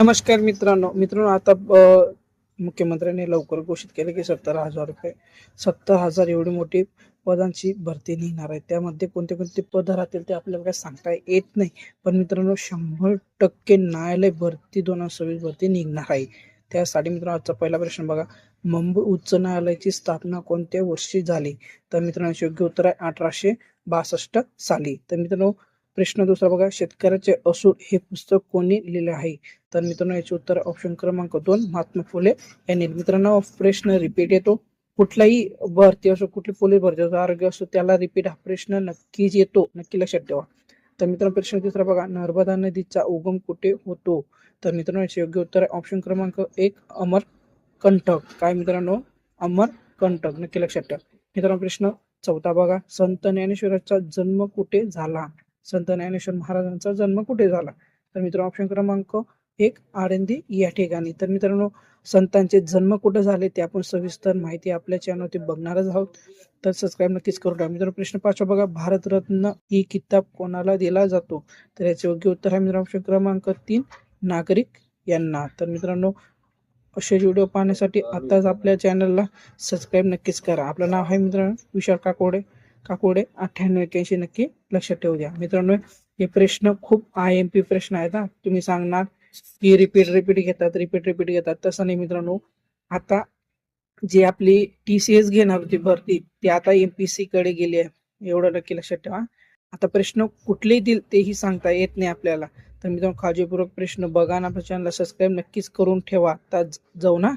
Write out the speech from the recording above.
नमस्कार मित्रांनो आता मुख्यमंत्र्यांनी लवकर घोषित केले की 70,000 रुपये 70,000 एवढी मोठी पदांची भरती निघणार आहे. त्यामध्ये कोणते कोणते पद राहतील ते आपल्याला काय सांगता येत नाही. पण मित्रांनो 100% न्यायालय भरती 2026 भरती निघणार आहे. त्यासाठी मित्रांनो आजचा पहिला प्रश्न बघा, मुंबई उच्च न्यायालयाची स्थापना कोणत्या वर्षी झाली? तर मित्रांनो योग्य उत्तर आहे 1862 साली. तर मित्रांनो प्रश्न दुसरा बघा, शेतकऱ्याचे असूड हे पुस्तक कोणी लिहिले आहे? तर मित्रांनो याचे उत्तर ऑप्शन क्रमांक 2 महात्मा फुले यांनी. मित्रांनो प्रश्न रिपीट येतो, कुठलाही भरती असो, कुठली पोलीस भरती असो, आरोग्य असो, त्याला रिपीट हा प्रश्न नक्कीच येतो, नक्की लक्षात ठेवा. तर मित्रांनो प्रश्न तिसरा बघा, नर्मदा नदीचा उगम कुठे होतो? तर मित्रांनो याचे योग्य उत्तर आहे ऑप्शन क्रमांक 1 अमरकंटक. काय मित्रांनो? अमरकंटक, नक्की लक्षात ठेवा. मित्रांनो प्रश्न चौथा बघा, संत ज्ञानेश्वरांचा जन्म कुठे झाला? संत ज्ञानेश्वर महाराजांचा जन्म कुठे झाला? तर मित्रांनो ऑप्शन क्रमांक 1 आळंदी या ठिकाणी. तर मित्रांनो संतांचे जन्म कुठे झाले ते आपण सविस्तर माहिती आपल्या चॅनलवरती बघणारच आहोत, तर सबस्क्राईब नक्कीच करून टाका. मित्रांनो प्रश्न 5 बघा, भारतरत्न ही किताब कोणाला दिला जातो? तर याचे योग्य उत्तर आहे मित्रांनो ऑप्शन क्रमांक 3 नागरिक यांना. तर मित्रांनो असे व्हिडिओ पाहण्यासाठी आताच आपल्या चॅनलला सबस्क्राईब नक्कीच करा. आपलं नाव आहे मित्रांनो विशाल काकोडे 9881, नक्की लक्षात ठेवू द्या. मित्रांनो हे प्रश्न खूप IMP प्रश्न आहेत हा. तुम्ही सांगणार की रिपीट घेतात, तसं नाही मित्रांनो. आता जी आपली TCS घेणार होती भरती ती आता MPSC कडे गेली आहे, एवढं नक्की लक्षात ठेवा. आता प्रश्न कुठले येतील तेही सांगता येत नाही आपल्याला. तर मित्रांनो काळजीपूर्वक प्रश्न बघा आणि आपल्या चॅनलला सबस्क्राईब नक्कीच करून ठेवा. आता जाऊ ना.